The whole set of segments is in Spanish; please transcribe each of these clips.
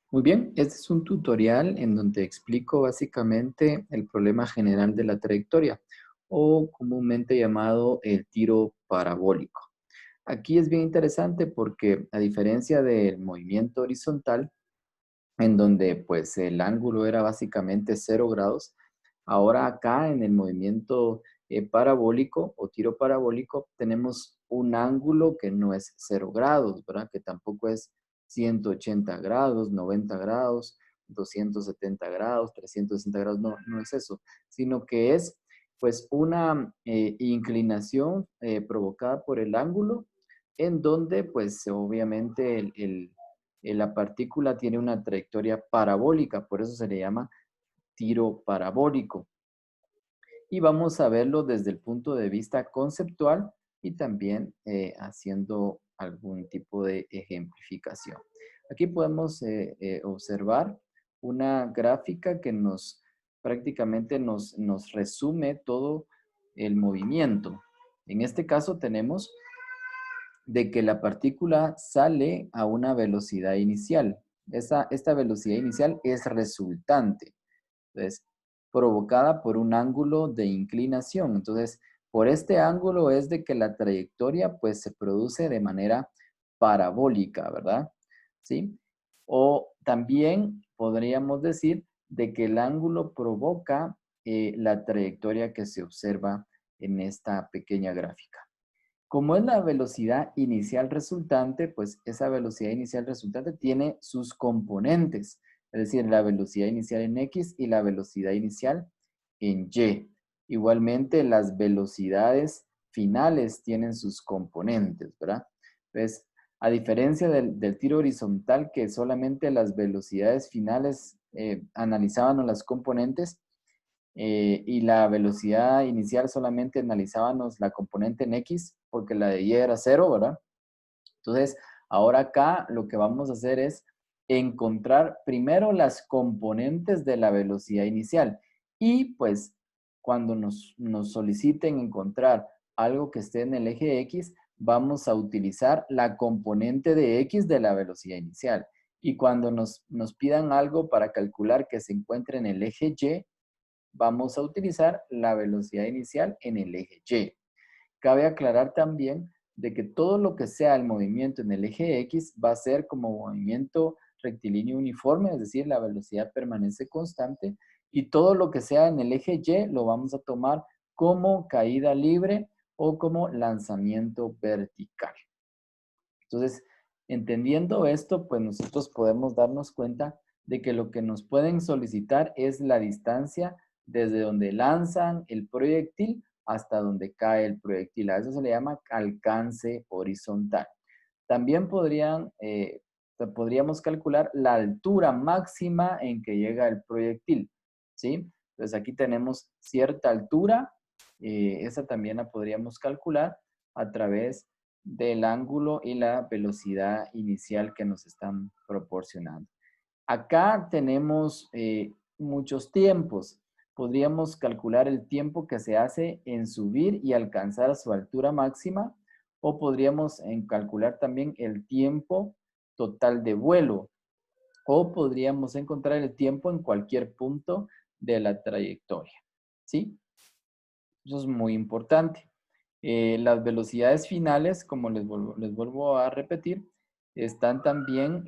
Muy bien, este es un tutorial en donde explico básicamente el problema general de la trayectoria o comúnmente llamado el tiro parabólico. Aquí es bien interesante porque a diferencia del movimiento horizontal, en donde pues el ángulo era básicamente 0 grados, ahora acá en el movimiento parabólico o tiro parabólico tenemos un ángulo que no es 0 grados, ¿verdad? Que tampoco es 180 grados, 90 grados, 270 grados, 360 grados, no, no es eso, sino que es pues una inclinación provocada por el ángulo en donde pues obviamente la partícula tiene una trayectoria parabólica, por eso se le llama tiro parabólico. Y vamos a verlo desde el punto de vista conceptual y también haciendo algún tipo de ejemplificación. Aquí podemos observar una gráfica que prácticamente nos resume todo el movimiento. En este caso tenemos de que la partícula sale a una velocidad inicial. Esta velocidad inicial es resultante, entonces, provocada por un ángulo de inclinación. Entonces, por este ángulo es de que la trayectoria pues se produce de manera parabólica, ¿verdad? ¿Sí? O también podríamos decir de que el ángulo provoca la trayectoria que se observa en esta pequeña gráfica. Como es la velocidad inicial resultante, pues esa velocidad inicial resultante tiene sus componentes, es decir, la velocidad inicial en X y la velocidad inicial en Y. Igualmente, las velocidades finales tienen sus componentes, ¿verdad? Entonces, a diferencia del tiro horizontal, que solamente las velocidades finales analizaban las componentes, y la velocidad inicial solamente analizábamos la componente en X, porque la de Y era 0, ¿verdad? Entonces, ahora acá lo que vamos a hacer es encontrar primero las componentes de la velocidad inicial. Y pues cuando nos soliciten encontrar algo que esté en el eje X, vamos a utilizar la componente de X de la velocidad inicial. Y cuando nos pidan algo para calcular que se encuentre en el eje Y, vamos a utilizar la velocidad inicial en el eje Y. Cabe aclarar también de que todo lo que sea el movimiento en el eje X va a ser como movimiento rectilíneo uniforme, es decir, la velocidad permanece constante, y todo lo que sea en el eje Y lo vamos a tomar como caída libre o como lanzamiento vertical. Entonces, entendiendo esto, pues nosotros podemos darnos cuenta de que lo que nos pueden solicitar es la distancia desde donde lanzan el proyectil hasta donde cae el proyectil. A eso se le llama alcance horizontal. También podríamos calcular la altura máxima en que llega el proyectil, ¿sí? Entonces aquí tenemos cierta altura, esa también la podríamos calcular a través del ángulo y la velocidad inicial que nos están proporcionando. Acá tenemos muchos tiempos. Podríamos calcular el tiempo que se hace en subir y alcanzar su altura máxima, o podríamos calcular también el tiempo total de vuelo, o podríamos encontrar el tiempo en cualquier punto de la trayectoria. ¿Sí? Eso es muy importante. Las velocidades finales, como les vuelvo a repetir, están también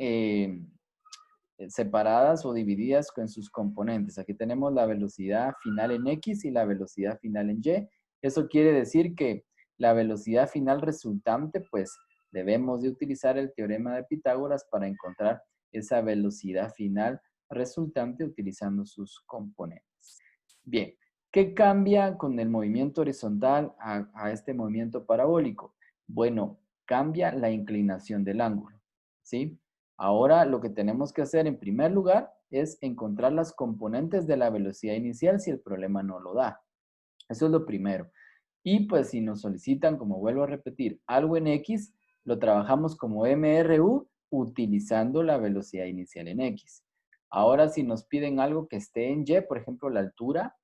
separadas o divididas con sus componentes. Aquí tenemos la velocidad final en X y la velocidad final en Y. Eso quiere decir que la velocidad final resultante, pues debemos de utilizar el teorema de Pitágoras para encontrar esa velocidad final resultante utilizando sus componentes. Bien, ¿qué cambia con el movimiento horizontal a este movimiento parabólico? Bueno, cambia la inclinación del ángulo, ¿sí? Ahora lo que tenemos que hacer en primer lugar es encontrar las componentes de la velocidad inicial si el problema no lo da. Eso es lo primero. Y pues si nos solicitan, como vuelvo a repetir, algo en X, lo trabajamos como MRU utilizando la velocidad inicial en X. Ahora si nos piden algo que esté en Y, por ejemplo la altura,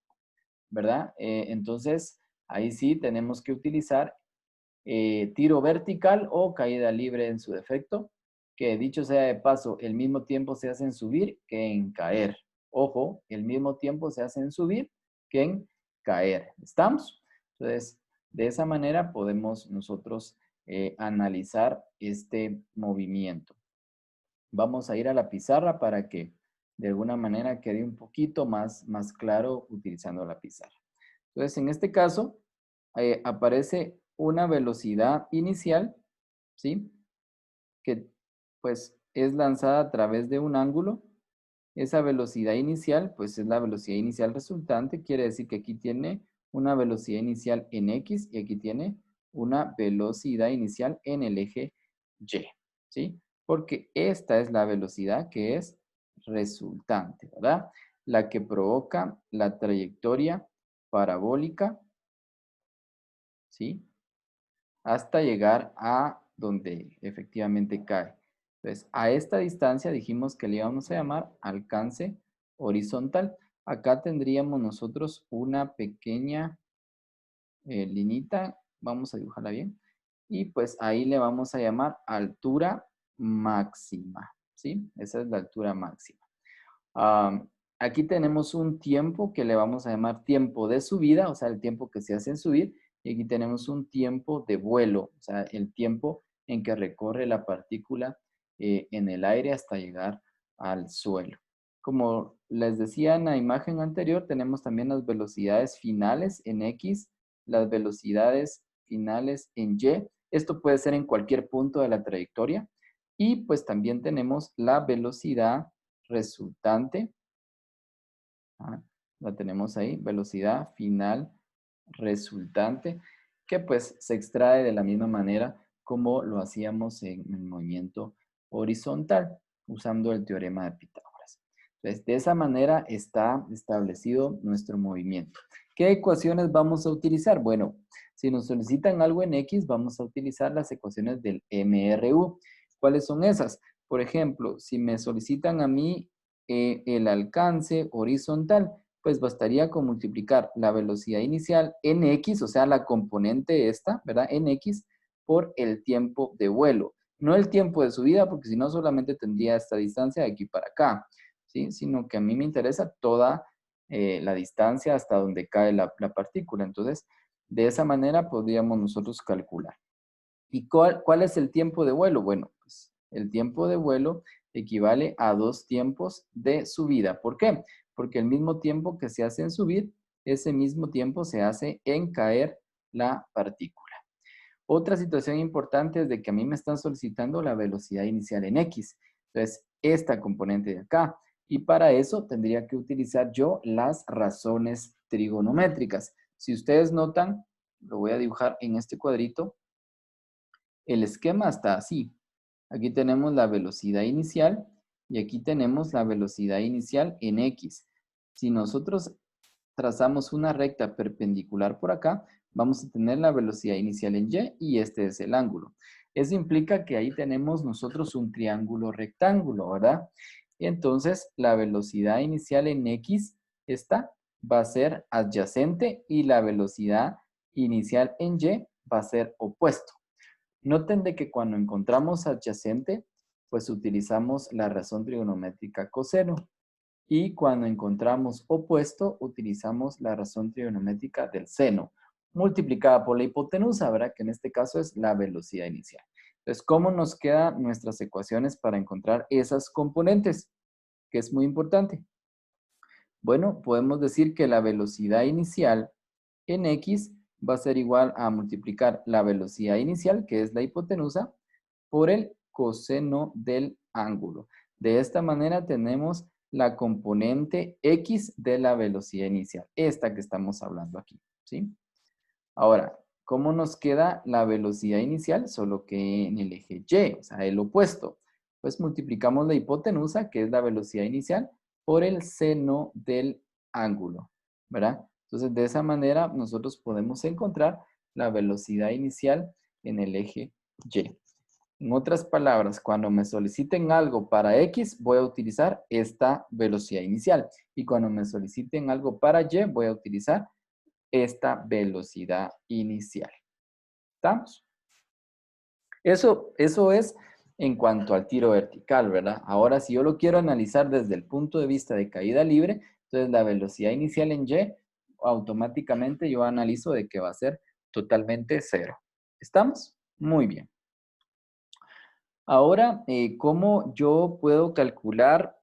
¿verdad? Entonces ahí sí tenemos que utilizar tiro vertical o caída libre en su defecto, que dicho sea de paso, el mismo tiempo se hace en subir que en caer. Ojo, el mismo tiempo se hace en subir que en caer. ¿Estamos? Entonces, de esa manera podemos nosotros analizar este movimiento. Vamos a ir a la pizarra para que de alguna manera quede un poquito más claro utilizando la pizarra. Entonces, en este caso, aparece una velocidad inicial, ¿sí? Que pues es lanzada a través de un ángulo. Esa velocidad inicial, pues es la velocidad inicial resultante. Quiere decir que aquí tiene una velocidad inicial en X y aquí tiene una velocidad inicial en el eje Y, ¿sí? Porque esta es la velocidad que es resultante, ¿verdad? La que provoca la trayectoria parabólica, ¿sí? Hasta llegar a donde efectivamente cae. Entonces, a esta distancia dijimos que le íbamos a llamar alcance horizontal. Acá tendríamos nosotros una pequeña linita, vamos a dibujarla bien, y pues ahí le vamos a llamar altura máxima, ¿sí? Esa es la altura máxima. Aquí tenemos un tiempo que le vamos a llamar tiempo de subida, o sea, el tiempo que se hace en subir, y aquí tenemos un tiempo de vuelo, o sea, el tiempo en que recorre la partícula en el aire hasta llegar al suelo. Como les decía en la imagen anterior, tenemos también las velocidades finales en X, las velocidades finales en Y. Esto puede ser en cualquier punto de la trayectoria. Y pues también tenemos la velocidad resultante. La tenemos ahí, velocidad final resultante, que pues se extrae de la misma manera como lo hacíamos en el movimiento horizontal, usando el teorema de Pitágoras. Entonces, de esa manera está establecido nuestro movimiento. ¿Qué ecuaciones vamos a utilizar? Bueno, si nos solicitan algo en X, vamos a utilizar las ecuaciones del MRU. ¿Cuáles son esas? Por ejemplo, si me solicitan a mí el alcance horizontal, pues bastaría con multiplicar la velocidad inicial en X, o sea, la componente esta, ¿verdad? En X, por el tiempo de vuelo. No el tiempo de subida, porque si no solamente tendría esta distancia de aquí para acá, ¿sí? Sino que a mí me interesa toda la distancia hasta donde cae la partícula. Entonces, de esa manera podríamos nosotros calcular. ¿Y cuál es el tiempo de vuelo? Bueno, pues el tiempo de vuelo equivale a 2 tiempos de subida. ¿Por qué? Porque el mismo tiempo que se hace en subir, ese mismo tiempo se hace en caer la partícula. Otra situación importante es de que a mí me están solicitando la velocidad inicial en X. Entonces, esta componente de acá. Y para eso tendría que utilizar yo las razones trigonométricas. Si ustedes notan, lo voy a dibujar en este cuadrito. El esquema está así. Aquí tenemos la velocidad inicial y aquí tenemos la velocidad inicial en X. Si nosotros trazamos una recta perpendicular por acá, vamos a tener la velocidad inicial en Y y este es el ángulo. Eso implica que ahí tenemos nosotros un triángulo rectángulo, ¿verdad? Y entonces la velocidad inicial en X, esta va a ser adyacente y la velocidad inicial en Y va a ser opuesto. Noten de que cuando encontramos adyacente, pues utilizamos la razón trigonométrica coseno. Y cuando encontramos opuesto, utilizamos la razón trigonométrica del seno, multiplicada por la hipotenusa, ¿verdad? Que en este caso es la velocidad inicial. Entonces, ¿cómo nos quedan nuestras ecuaciones para encontrar esas componentes? Que es muy importante. Bueno, podemos decir que la velocidad inicial en X va a ser igual a multiplicar la velocidad inicial, que es la hipotenusa, por el coseno del ángulo. De esta manera tenemos la componente X de la velocidad inicial, esta que estamos hablando aquí, ¿sí? Ahora, ¿cómo nos queda la velocidad inicial? Solo que en el eje Y, o sea, el opuesto. Pues multiplicamos la hipotenusa, que es la velocidad inicial, por el seno del ángulo, ¿verdad? Entonces, de esa manera nosotros podemos encontrar la velocidad inicial en el eje Y. En otras palabras, cuando me soliciten algo para X, voy a utilizar esta velocidad inicial. Y cuando me soliciten algo para Y, voy a utilizar esta velocidad inicial. ¿Estamos? Eso es en cuanto al tiro vertical, ¿verdad? Ahora, si yo lo quiero analizar desde el punto de vista de caída libre, entonces la velocidad inicial en Y, automáticamente yo analizo de que va a ser totalmente cero. ¿Estamos? Muy bien. Ahora, ¿cómo yo puedo calcular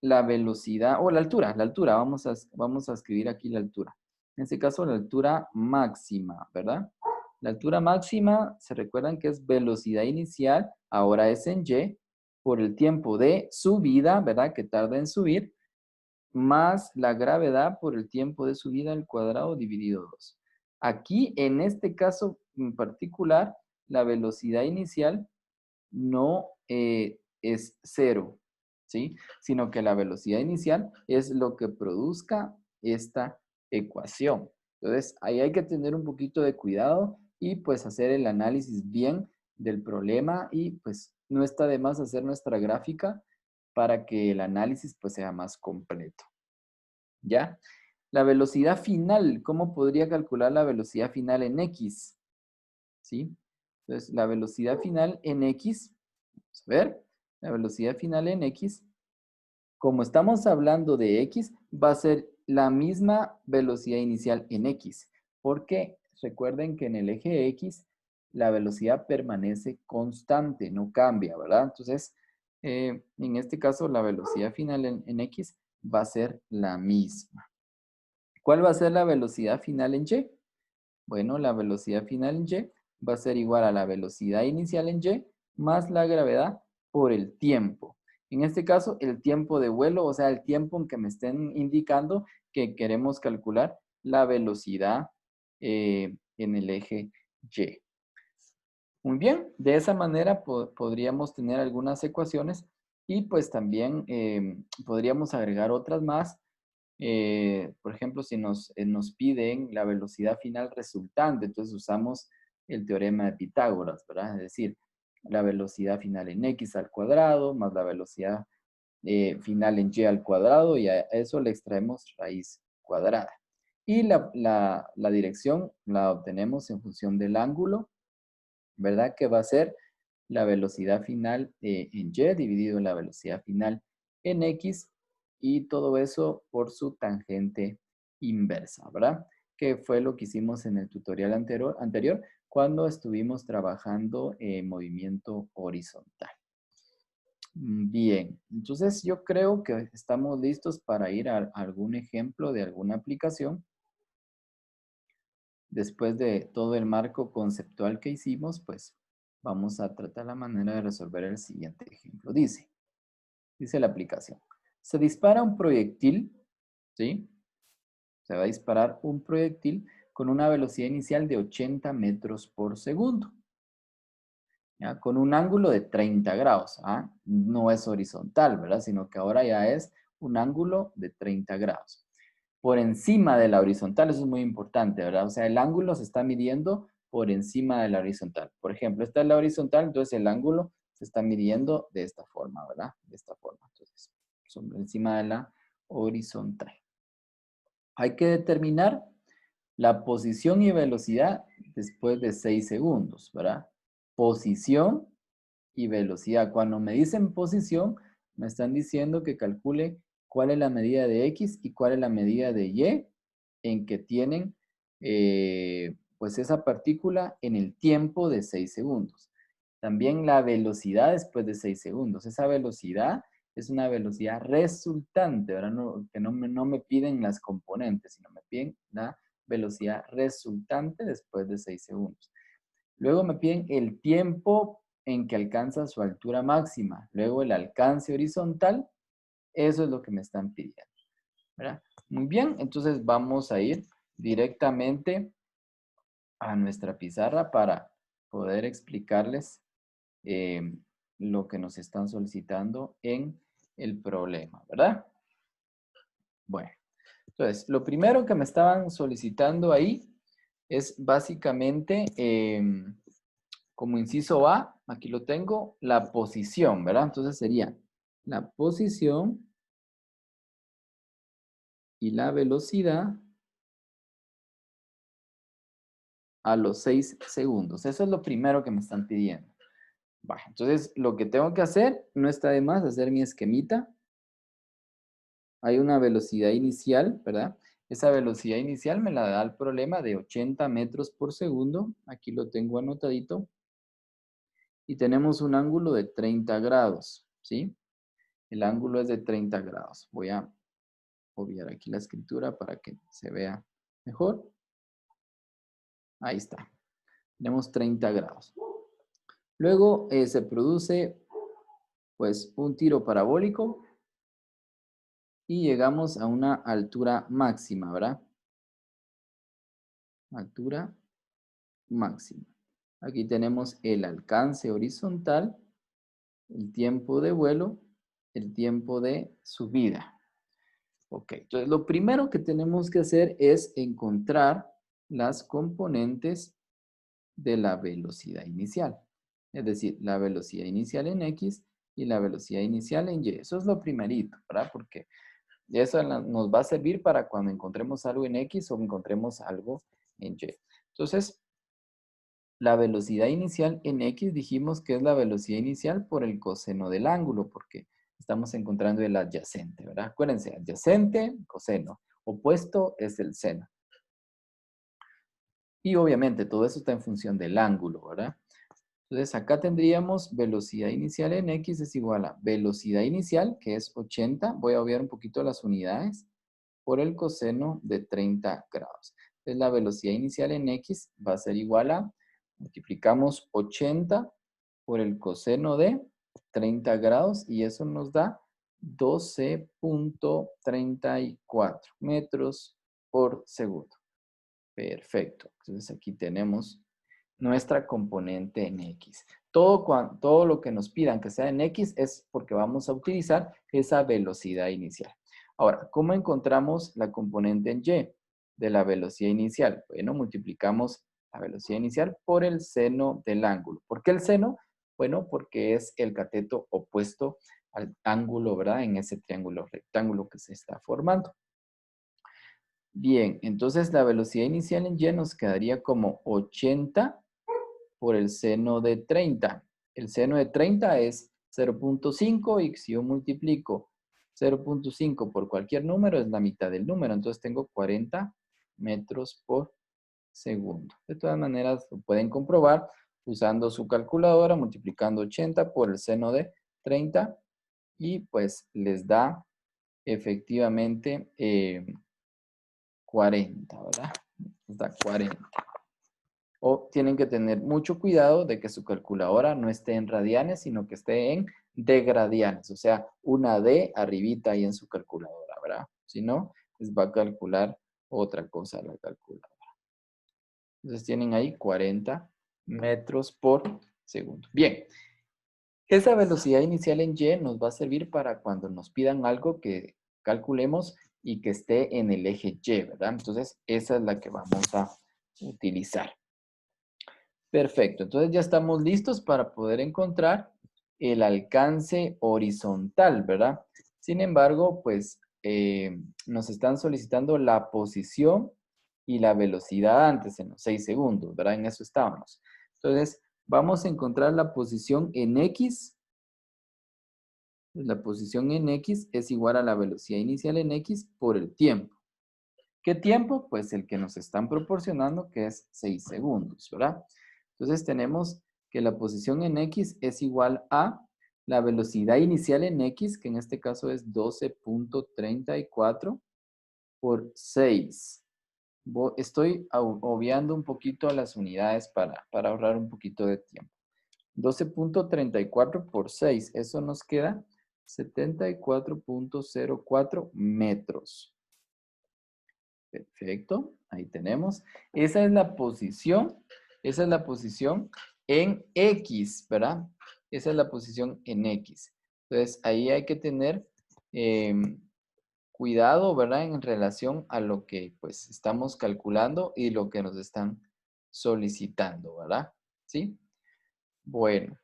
la velocidad o la altura? La altura, vamos a escribir aquí la altura. En este caso, la altura máxima, ¿verdad? La altura máxima, se recuerdan que es velocidad inicial, ahora es en Y, por el tiempo de subida, ¿verdad? Que tarda en subir, más la gravedad por el tiempo de subida al cuadrado dividido 2. Aquí, en este caso en particular, la velocidad inicial no es cero, ¿sí? Sino que la velocidad inicial es lo que produzca esta ecuación. Entonces, ahí hay que tener un poquito de cuidado y pues hacer el análisis bien del problema y pues no está de más hacer nuestra gráfica para que el análisis pues sea más completo, ¿ya? La velocidad final, ¿cómo podría calcular la velocidad final en X? ¿Sí? Entonces, la velocidad final en X, vamos a ver, la velocidad final en X, como estamos hablando de X, va a ser la misma velocidad inicial en X, porque recuerden que en el eje X la velocidad permanece constante, no cambia, ¿verdad? Entonces, en este caso, la velocidad final en X va a ser la misma. ¿Cuál va a ser la velocidad final en Y? Bueno, la velocidad final en Y va a ser igual a la velocidad inicial en Y más la gravedad por el tiempo. En este caso, el tiempo de vuelo, o sea, el tiempo en que me estén indicando que queremos calcular la velocidad en el eje Y. Muy bien, de esa manera podríamos tener algunas ecuaciones y pues también podríamos agregar otras más. Por ejemplo, si nos piden la velocidad final resultante, entonces usamos el teorema de Pitágoras, ¿verdad? Es decir, la velocidad final en x al cuadrado más la velocidad final en y al cuadrado y a eso le extraemos raíz cuadrada. Y la dirección la obtenemos en función del ángulo, ¿verdad? Que va a ser la velocidad final en y dividido en la velocidad final en x y todo eso por su tangente inversa, ¿verdad? Que fue lo que hicimos en el tutorial anterior cuando estuvimos trabajando en movimiento horizontal. Bien, entonces yo creo que estamos listos para ir a algún ejemplo de alguna aplicación. Después de todo el marco conceptual que hicimos, pues vamos a tratar la manera de resolver el siguiente ejemplo. Dice la aplicación. Se dispara un proyectil, ¿sí? Se va a disparar un proyectil con una velocidad inicial de 80 metros por segundo, ¿ya? Con un ángulo de 30 grados. ¿Ah? No es horizontal, ¿verdad? Sino que ahora ya es un ángulo de 30 grados. Por encima de la horizontal, eso es muy importante, ¿verdad? O sea, el ángulo se está midiendo por encima de la horizontal. Por ejemplo, esta es la horizontal, entonces el ángulo se está midiendo de esta forma, ¿verdad? De esta forma. Entonces, sobre encima de la horizontal. Hay que determinar la posición y velocidad después de 6 segundos, ¿verdad? Posición y velocidad. Cuando me dicen posición, me están diciendo que calcule cuál es la medida de X y cuál es la medida de Y en que tienen pues esa partícula en el tiempo de 6 segundos. También la velocidad después de 6 segundos. Esa velocidad es una velocidad resultante, ¿verdad? Que no me piden las componentes, sino me piden la velocidad resultante después de 6 segundos. Luego me piden el tiempo en que alcanza su altura máxima. Luego el alcance horizontal. Eso es lo que me están pidiendo, ¿verdad? Muy bien, entonces vamos a ir directamente a nuestra pizarra para poder explicarles eh, lo que nos están solicitando en el problema, ¿verdad? Bueno, entonces, lo primero que me estaban solicitando ahí es básicamente, como inciso A, aquí lo tengo, la posición, ¿verdad? Entonces sería la posición y la velocidad a los 6 segundos. Eso es lo primero que me están pidiendo. Vale, entonces lo que tengo que hacer, no está de más hacer mi esquemita. Hay una velocidad inicial, ¿verdad? Esa velocidad inicial me la da el problema de 80 metros por segundo. Aquí lo tengo anotadito. Y tenemos un ángulo de 30 grados, ¿sí? El ángulo es de 30 grados. Voy a obviar aquí la escritura para que se vea mejor. Ahí está. Tenemos 30 grados. Luego se produce pues un tiro parabólico y llegamos a una altura máxima, ¿verdad? Altura máxima. Aquí tenemos el alcance horizontal, el tiempo de vuelo, el tiempo de subida. Ok, entonces lo primero que tenemos que hacer es encontrar las componentes de la velocidad inicial. Es decir, la velocidad inicial en X y la velocidad inicial en Y. Eso es lo primerito, ¿verdad? Porque eso nos va a servir para cuando encontremos algo en X o encontremos algo en Y. Entonces, la velocidad inicial en X dijimos que es la velocidad inicial por el coseno del ángulo, porque estamos encontrando el adyacente, ¿verdad? Acuérdense, adyacente, coseno. Opuesto es el seno. Y obviamente todo eso está en función del ángulo, ¿verdad? Entonces acá tendríamos velocidad inicial en X es igual a velocidad inicial, que es 80. Voy a obviar un poquito las unidades por el coseno de 30 grados. Entonces la velocidad inicial en X va a ser igual a, multiplicamos 80 por el coseno de 30 grados y eso nos da 12.34 metros por segundo. Perfecto. Entonces aquí tenemos nuestra componente en X. Todo lo que nos pidan que sea en X es porque vamos a utilizar esa velocidad inicial. Ahora, ¿cómo encontramos la componente en Y de la velocidad inicial? Bueno, multiplicamos la velocidad inicial por el seno del ángulo. ¿Por qué el seno? Bueno, porque es el cateto opuesto al ángulo, ¿verdad? En ese triángulo rectángulo que se está formando. Bien, entonces la velocidad inicial en Y nos quedaría como 80 por el seno de 30. El seno de 30 es 0.5 y si yo multiplico 0.5 por cualquier número es la mitad del número. Entonces tengo 40 metros por segundo. De todas maneras, lo pueden comprobar usando su calculadora, multiplicando 80 por el seno de 30 y pues les da efectivamente 40, ¿verdad? Les da 40. O tienen que tener mucho cuidado de que su calculadora no esté en radianes, sino que esté en degradianes. O sea, una D arribita ahí en su calculadora, ¿verdad? Si no, les va a calcular otra cosa la calculadora. Entonces tienen ahí 40 metros por segundo. Bien, esa velocidad inicial en Y nos va a servir para cuando nos pidan algo que calculemos y que esté en el eje Y, ¿verdad? Entonces, esa es la que vamos a utilizar. Perfecto, entonces ya estamos listos para poder encontrar el alcance horizontal, ¿verdad? Sin embargo, pues nos están solicitando la posición y la velocidad antes en los 6 segundos, ¿verdad? En eso estábamos. Entonces, vamos a encontrar la posición en X. La posición en X es igual a la velocidad inicial en X por el tiempo. ¿Qué tiempo? Pues el que nos están proporcionando, que es 6 segundos, ¿verdad? Entonces tenemos que la posición en X es igual a la velocidad inicial en X, que en este caso es 12.34 por 6. Estoy obviando un poquito las unidades para ahorrar un poquito de tiempo. 12.34 por 6, eso nos queda 74.04 metros. Perfecto, ahí tenemos. Esa es la posición en X, ¿verdad? Esa es la posición en X. Entonces, ahí hay que tener cuidado, ¿verdad? En relación a lo que pues estamos calculando y lo que nos están solicitando, ¿verdad? ¿Sí? Bueno,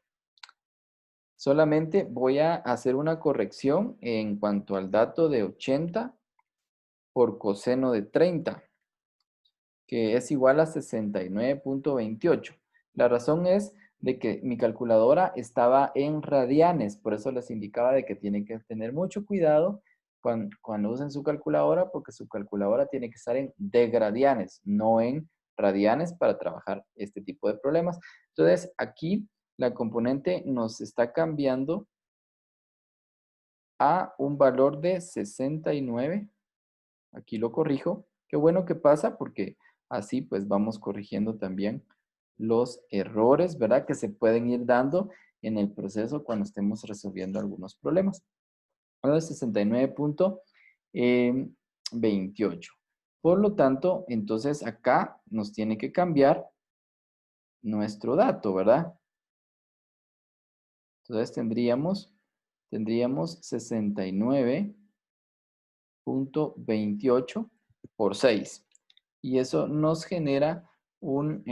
solamente voy a hacer una corrección en cuanto al dato de 80 por coseno de 30. Que es igual a 69.28. La razón es de que mi calculadora estaba en radianes, por eso les indicaba de que tienen que tener mucho cuidado cuando usen su calculadora, porque su calculadora tiene que estar en degradianes, no en radianes para trabajar este tipo de problemas. Entonces, aquí la componente nos está cambiando a un valor de 69. Aquí lo corrijo. Qué bueno que pasa porque así pues vamos corrigiendo también los errores, ¿verdad? Que se pueden ir dando en el proceso cuando estemos resolviendo algunos problemas. Ahora 69.28. Por lo tanto, entonces acá nos tiene que cambiar nuestro dato, ¿verdad? Entonces tendríamos 69.28 por 6. Y eso nos genera un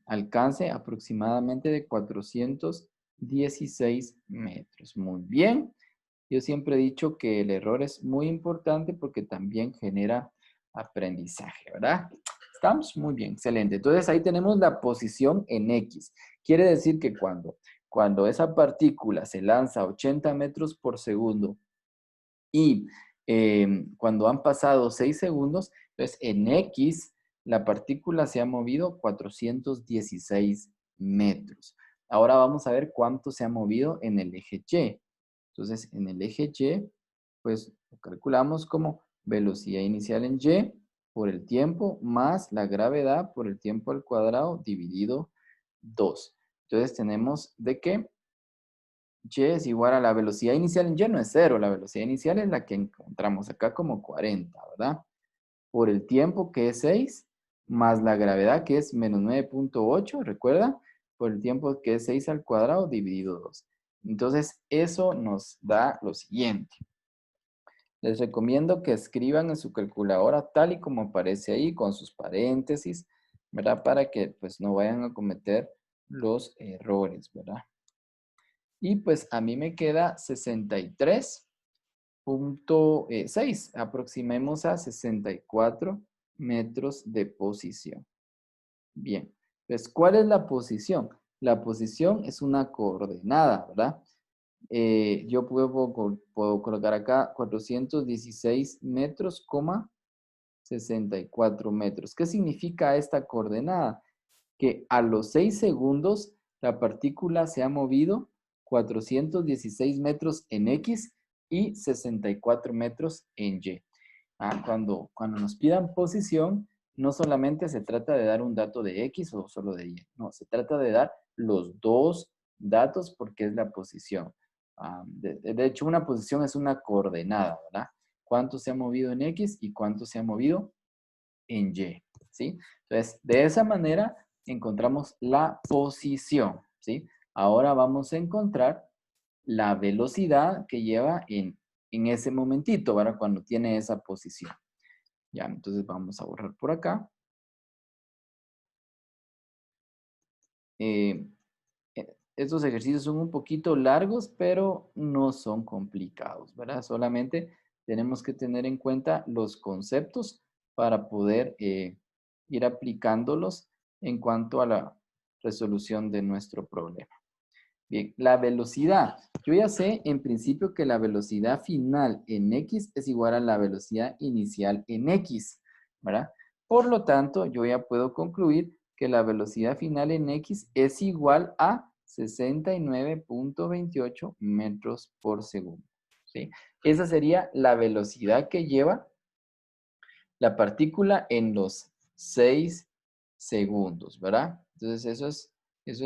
alcance aproximadamente de 416 metros. Muy bien. Yo siempre he dicho que el error es muy importante porque también genera aprendizaje, ¿verdad? Estamos muy bien, excelente. Entonces ahí tenemos la posición en X. Quiere decir que cuando esa partícula se lanza a 80 metros por segundo y cuando han pasado 6 segundos, entonces en X la partícula se ha movido 416 metros. Ahora vamos a ver cuánto se ha movido en el eje Y. Entonces en el eje Y, pues lo calculamos como velocidad inicial en Y por el tiempo más la gravedad por el tiempo al cuadrado dividido 2. Entonces tenemos de que y es igual a la velocidad inicial en Y no es cero, la velocidad inicial es la que encontramos acá como 40, ¿verdad? Por el tiempo que es 6, más la gravedad que es menos 9.8, ¿recuerda? Por el tiempo que es 6 al cuadrado dividido 2. Entonces, eso nos da lo siguiente. Les recomiendo que escriban en su calculadora tal y como aparece ahí, con sus paréntesis, ¿verdad? Para que pues no vayan a cometer los errores, ¿verdad? Y pues a mí me queda 63.6. Aproximemos a 64 metros de posición. Bien, pues ¿cuál es la posición? La posición es una coordenada, ¿verdad? Yo puedo colocar acá 416 metros, 64 metros. ¿Qué significa esta coordenada? Que a los 6 segundos la partícula se ha movido 416 metros en X y 64 metros en Y. Cuando nos pidan posición, no solamente se trata de dar un dato de X o solo de Y, no, se trata de dar los dos datos porque es la posición. De hecho, una posición es una coordenada, ¿verdad? ¿Cuánto se ha movido en X y cuánto se ha movido en Y? ¿Sí? Entonces, de esa manera encontramos la posición, ¿sí? Ahora vamos a encontrar la velocidad que lleva en ese momentito, ¿verdad? Cuando tiene esa posición. Ya, entonces vamos a borrar por acá. Eh, Estos ejercicios son un poquito largos, pero no son complicados, ¿verdad? Solamente tenemos que tener en cuenta los conceptos para poder ir aplicándolos en cuanto a la resolución de nuestro problema. Bien, la velocidad. Yo ya sé en principio que la velocidad final en X es igual a la velocidad inicial en X, ¿verdad? Por lo tanto, yo ya puedo concluir que la velocidad final en X es igual a 69.28 metros por segundo, ¿sí? Esa sería la velocidad que lleva la partícula en los 6 segundos, ¿verdad? Entonces eso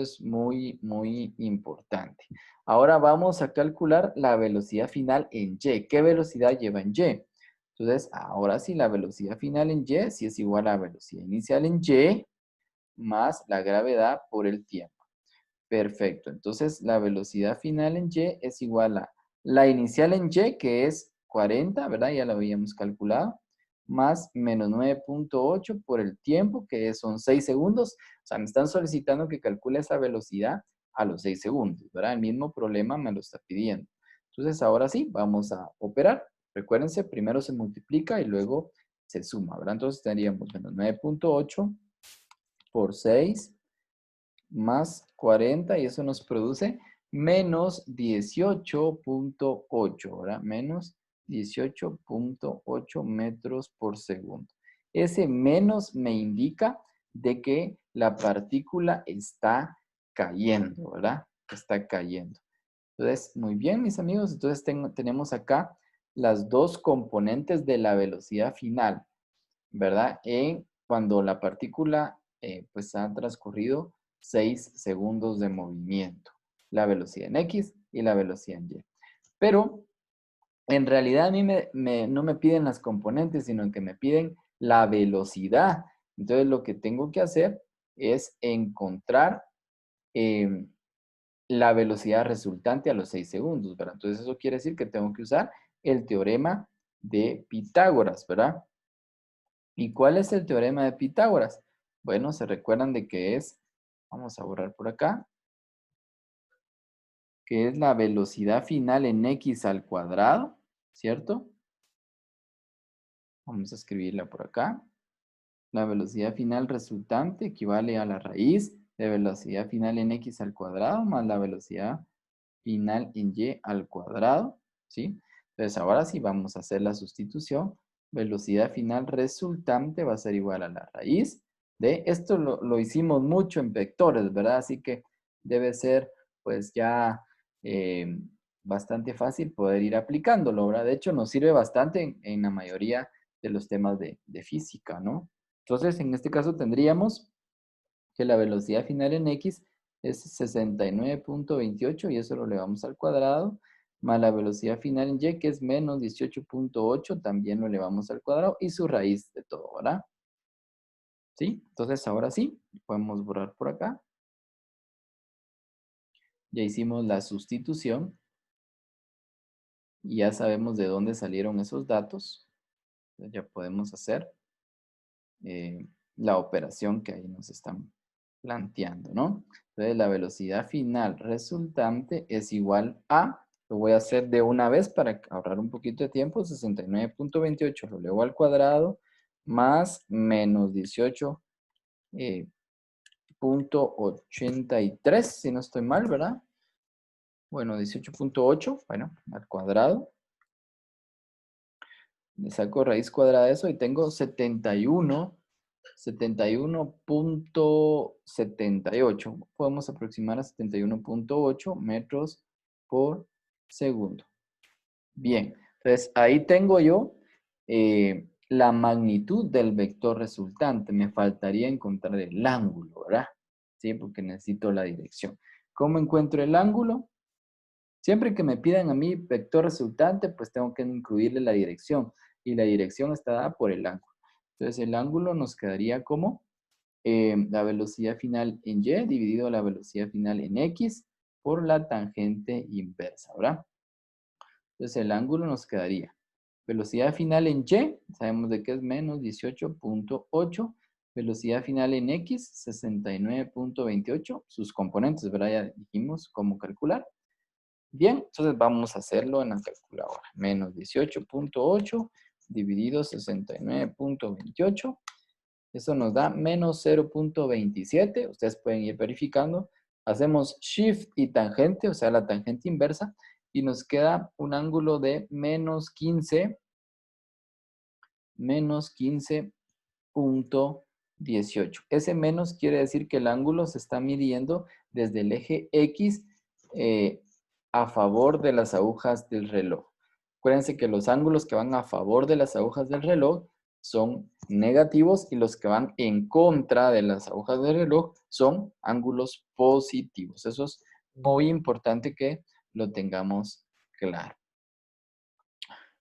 es muy, muy importante. Ahora vamos a calcular la velocidad final en Y. ¿Qué velocidad lleva en Y? Entonces, ahora sí, la velocidad final en Y sí es igual a la velocidad inicial en Y más la gravedad por el tiempo. Perfecto. Entonces, la velocidad final en Y es igual a la inicial en Y, que es 40, ¿verdad? Ya lo habíamos calculado, más menos 9.8 por el tiempo, que son 6 segundos. O sea, me están solicitando que calcule esa velocidad a los 6 segundos, ¿verdad? El mismo problema me lo está pidiendo. Entonces, ahora sí, vamos a operar. Recuérdense, primero se multiplica y luego se suma, ¿verdad? Entonces, tendríamos menos 9.8 por 6 más 40 y eso nos produce menos 18.8, ¿verdad? Menos 18.8 metros por segundo. Ese menos me indica de que la partícula está cayendo, ¿verdad? Está cayendo. Entonces, muy bien, mis amigos. Entonces, tenemos acá las dos componentes de la velocidad final, ¿verdad? Cuando la partícula pues ha transcurrido 6 segundos de movimiento. La velocidad en X y la velocidad en Y. Pero en realidad a mí no me piden las componentes, sino que me piden la velocidad. Entonces lo que tengo que hacer es encontrar em, la velocidad resultante a los 6 segundos, ¿verdad? Entonces eso quiere decir que tengo que usar el teorema de Pitágoras, ¿verdad? ¿Y cuál es el teorema de Pitágoras? Bueno, se recuerdan de que es, vamos a borrar por acá, que es la velocidad final en x al cuadrado, ¿cierto? Vamos a escribirla por acá. La velocidad final resultante equivale a la raíz de velocidad final en x al cuadrado más la velocidad final en y al cuadrado, ¿sí? Entonces ahora sí vamos a hacer la sustitución. Velocidad final resultante va a ser igual a la raíz de, esto lo hicimos mucho en vectores, ¿verdad? Así que debe ser pues ya eh, bastante fácil poder ir aplicándolo, ¿verdad? De hecho nos sirve bastante en la mayoría de los temas de física, ¿no? Entonces en este caso tendríamos que la velocidad final en x es 69.28 y eso lo elevamos al cuadrado, más la velocidad final en y que es menos 18.8, también lo elevamos al cuadrado y su raíz de todo, ¿verdad? ¿Sí? Entonces ahora sí, podemos borrar por acá. Ya hicimos la sustitución y ya sabemos de dónde salieron esos datos. Entonces ya podemos hacer eh, la operación que ahí nos están planteando, ¿no? Entonces la velocidad final resultante es igual a, lo voy a hacer de una vez para ahorrar un poquito de tiempo, 69.28 lo elevo al cuadrado más menos 18.83, si no estoy mal, ¿verdad? Bueno, 18.8, bueno, al cuadrado. Le saco raíz cuadrada de eso y tengo 71.78. Podemos aproximar a 71.8 metros por segundo. Bien, entonces ahí tengo yo la magnitud del vector resultante. Me faltaría encontrar el ángulo, ¿verdad? Sí, porque necesito la dirección. ¿Cómo encuentro el ángulo? Siempre que me pidan a mí vector resultante, pues tengo que incluirle la dirección. Y la dirección está dada por el ángulo. Entonces el ángulo nos quedaría como la velocidad final en y dividido la velocidad final en x por la tangente inversa, ¿verdad? Entonces el ángulo nos quedaría velocidad final en y, sabemos de que es menos 18.8, velocidad final en x, 69.28, sus componentes, ¿verdad? Ya dijimos cómo calcular. Bien, entonces vamos a hacerlo en la calculadora. Menos 18.8 dividido 69.28. Eso nos da menos 0.27. Ustedes pueden ir verificando. Hacemos shift y tangente, o sea, la tangente inversa. Y nos queda un ángulo de menos 15.18. Ese menos quiere decir que el ángulo se está midiendo desde el eje X a favor de las agujas del reloj. Acuérdense que los ángulos que van a favor de las agujas del reloj son negativos y los que van en contra de las agujas del reloj son ángulos positivos. Eso es muy importante que lo tengamos claro.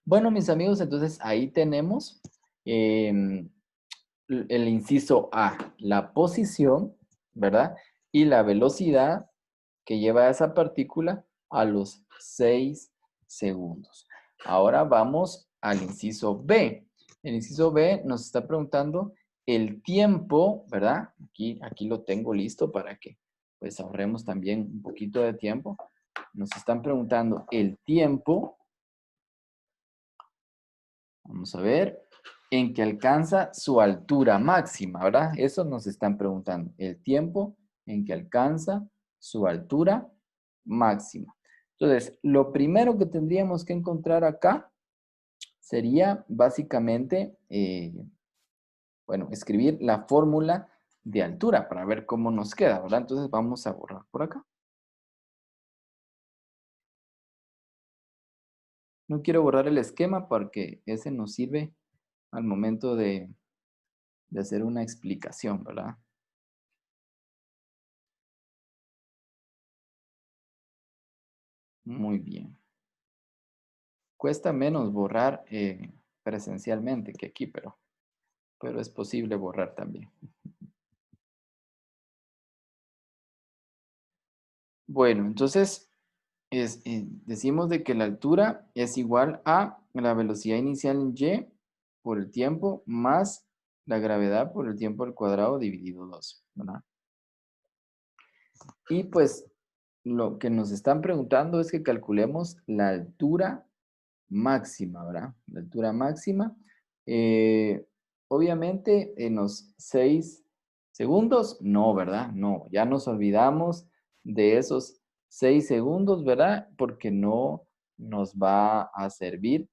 Bueno, mis amigos, entonces ahí tenemos el inciso A, la posición, ¿verdad? Y la velocidad que lleva esa partícula a los 6 segundos. Ahora vamos al inciso B. El inciso B nos está preguntando el tiempo, ¿verdad? Aquí lo tengo listo para que pues ahorremos también un poquito de tiempo. Nos están preguntando el tiempo. Vamos a ver, en que alcanza su altura máxima, ¿verdad? Eso nos están preguntando, el tiempo en que alcanza su altura máxima. Entonces, lo primero que tendríamos que encontrar acá sería básicamente, bueno, escribir la fórmula de altura para ver cómo nos queda, ¿verdad? Entonces vamos a borrar por acá. No quiero borrar el esquema porque ese nos sirve al momento de hacer una explicación, ¿verdad? Muy bien. Cuesta menos borrar presencialmente que aquí, pero es posible borrar también. Bueno, entonces decimos de que la altura es igual a la velocidad inicial en y por el tiempo más la gravedad por el tiempo al cuadrado dividido 2, ¿verdad? Y pues lo que nos están preguntando es que calculemos la altura máxima, ¿verdad? La altura máxima. Obviamente en los 6 segundos, no, ¿verdad? No, ya nos olvidamos de esos 6 segundos, ¿verdad? Porque no nos va a servir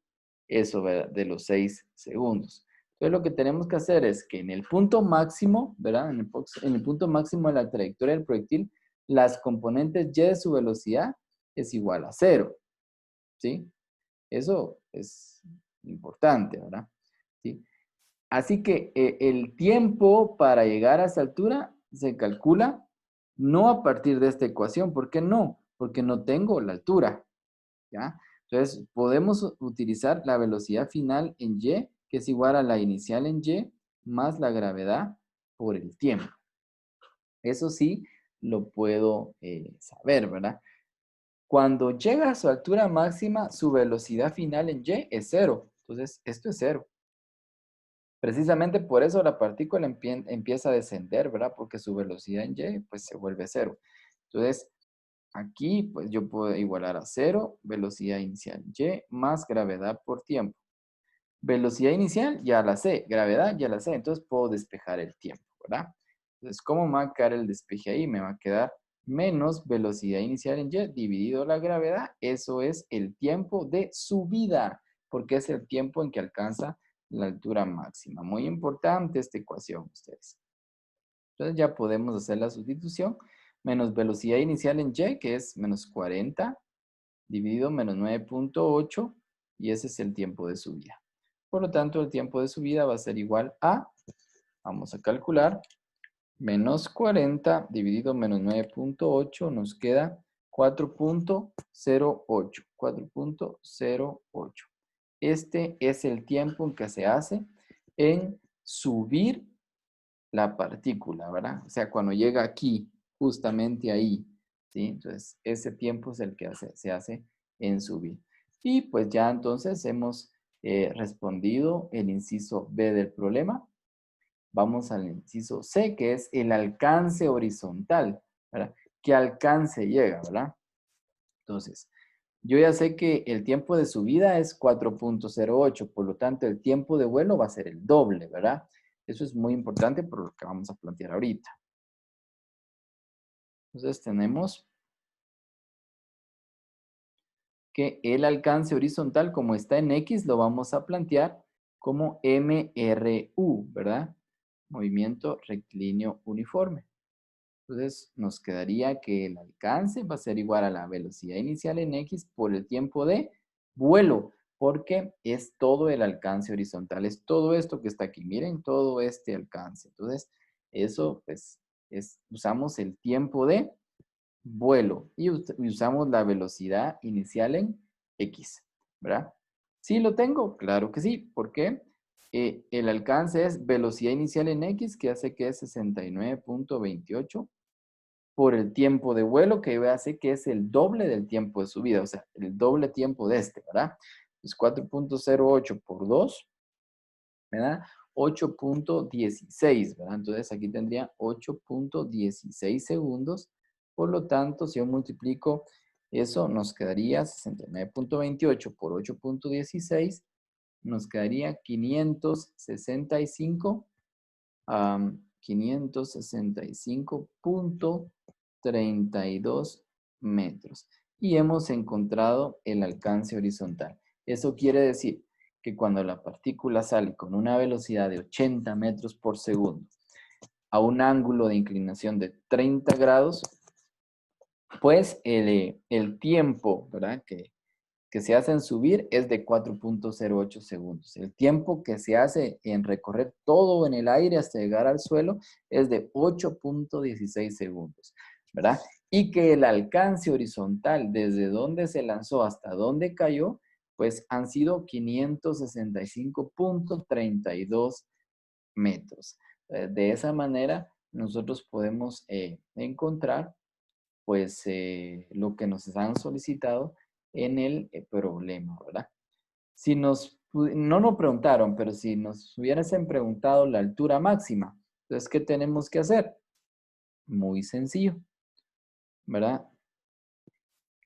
eso, ¿verdad? De los 6 segundos. Entonces lo que tenemos que hacer es que en el punto máximo, ¿verdad? En el punto máximo de la trayectoria del proyectil, las componentes y de su velocidad es igual a 0, ¿sí? Eso es importante, ¿verdad? ¿Sí? Así que el tiempo para llegar a esa altura se calcula no a partir de esta ecuación. ¿Por qué no? Porque no tengo la altura, ¿ya? Entonces, podemos utilizar la velocidad final en y, que es igual a la inicial en y, más la gravedad por el tiempo. Eso sí lo puedo saber, ¿verdad? Cuando llega a su altura máxima, su velocidad final en y es 0. Entonces, esto es 0. Precisamente por eso la partícula empieza a descender, ¿verdad? Porque su velocidad en y, pues, se vuelve 0. Entonces, aquí, pues, yo puedo igualar a 0, velocidad inicial y, más gravedad por tiempo. Velocidad inicial ya la sé, gravedad ya la sé, entonces puedo despejar el tiempo, ¿verdad? Entonces, ¿cómo me va a quedar el despeje ahí? Me va a quedar menos velocidad inicial en y dividido la gravedad. Eso es el tiempo de subida, porque es el tiempo en que alcanza la altura máxima. Muy importante esta ecuación, ustedes. Entonces ya podemos hacer la sustitución. Menos velocidad inicial en y, que es menos 40, dividido menos 9.8, y ese es el tiempo de subida. Por lo tanto, el tiempo de subida va a ser igual a, vamos a calcular, menos 40 dividido menos 9.8 nos queda 4.08. 4.08. Este es el tiempo en que se hace en subir la partícula, ¿verdad? O sea, cuando llega aquí, justamente ahí, ¿sí? Entonces, ese tiempo es el que se hace en subir. Y pues ya entonces hemos respondido el inciso B del problema. Vamos al inciso C, que es el alcance horizontal, ¿verdad? ¿Qué alcance llega, verdad? Entonces, yo ya sé que el tiempo de subida es 4.08, por lo tanto, el tiempo de vuelo va a ser el doble, ¿verdad? Eso es muy importante por lo que vamos a plantear ahorita. Entonces, tenemos que el alcance horizontal, como está en X, lo vamos a plantear como MRU, ¿verdad? Movimiento rectilíneo uniforme. Entonces, nos quedaría que el alcance va a ser igual a la velocidad inicial en X por el tiempo de vuelo, porque es todo el alcance horizontal, es todo esto que está aquí. Miren todo este alcance. Entonces, eso, pues, usamos el tiempo de vuelo y usamos la velocidad inicial en X, ¿verdad? ¿Sí lo tengo? Claro que sí. ¿Por qué? El alcance es velocidad inicial en X, que hace que es 69.28 por el tiempo de vuelo, que hace que es el doble del tiempo de subida, o sea, el doble tiempo de este, ¿verdad? Es 4.08 por 2, ¿verdad? 8.16, ¿verdad? Entonces aquí tendría 8.16 segundos. Por lo tanto, si yo multiplico eso, nos quedaría 69.28 por 8.16, nos quedaría 565 565,32 metros. Y hemos encontrado el alcance horizontal. Eso quiere decir que cuando la partícula sale con una velocidad de 80 metros por segundo a un ángulo de inclinación de 30 grados, pues el tiempo, ¿verdad? Que se hace en subir es de 4,08 segundos. El tiempo que se hace en recorrer todo en el aire hasta llegar al suelo es de 8,16 segundos, ¿verdad? Y que el alcance horizontal desde donde se lanzó hasta donde cayó, pues han sido 565,32 metros. De esa manera, nosotros podemos encontrar pues lo que nos han solicitado en el problema, ¿verdad? Si no nos preguntaron, pero si nos hubiesen preguntado la altura máxima, entonces, ¿qué tenemos que hacer? Muy sencillo, ¿verdad?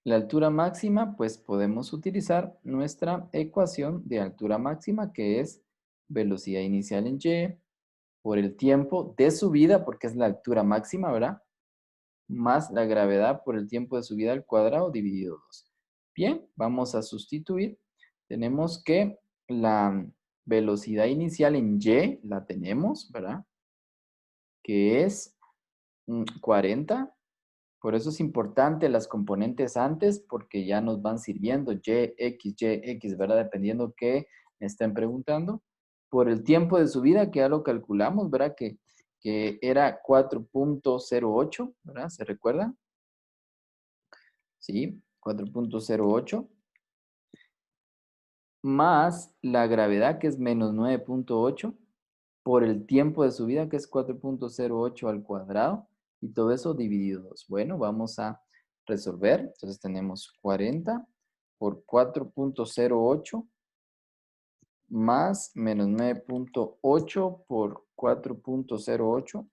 La altura máxima, pues podemos utilizar nuestra ecuación de altura máxima, que es velocidad inicial en y por el tiempo de subida, porque es la altura máxima, ¿verdad? Más la gravedad por el tiempo de subida al cuadrado dividido 2. Bien, vamos a sustituir. Tenemos que la velocidad inicial en y la tenemos, ¿verdad? Que es 40. Por eso es importante las componentes antes, porque ya nos van sirviendo y, ¿verdad? Dependiendo qué me estén preguntando. Por el tiempo de subida, que ya lo calculamos, ¿verdad? Que era 4,08, ¿verdad? ¿Se recuerdan? ¿Sí? 4,08 más la gravedad, que es menos 9,8 por el tiempo de subida, que es 4,08 al cuadrado, y todo eso dividido 2. Bueno, vamos a resolver. Entonces tenemos 40 por 4,08 más menos 9,8 por 4,08,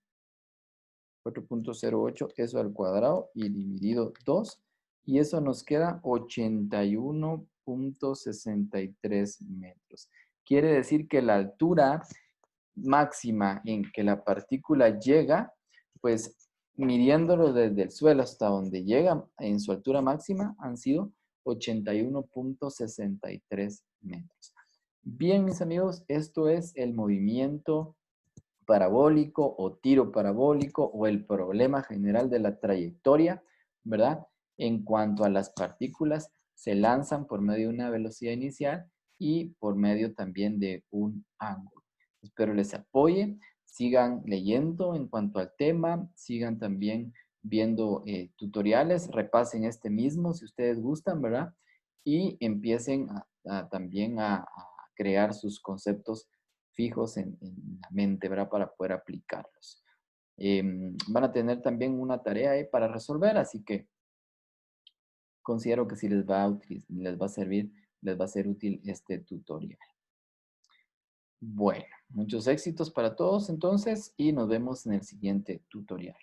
eso al cuadrado y dividido 2, y eso nos queda 81,63 metros. Quiere decir que la altura máxima en que la partícula llega, pues midiéndolo desde el suelo hasta donde llega en su altura máxima, han sido 81,63 metros. Bien, mis amigos, esto es el movimiento parabólico o tiro parabólico o el problema general de la trayectoria, ¿verdad? En cuanto a las partículas, se lanzan por medio de una velocidad inicial y por medio también de un ángulo. Espero les apoye, sigan leyendo en cuanto al tema, sigan también viendo tutoriales, repasen este mismo si ustedes gustan, ¿verdad? Y empiecen también a crear sus conceptos fijos en la mente, ¿verdad? Para poder aplicarlos. Van a tener también una tarea ahí para resolver, así que considero que sí les va a servir, les va a ser útil este tutorial. Bueno, muchos éxitos para todos entonces y nos vemos en el siguiente tutorial.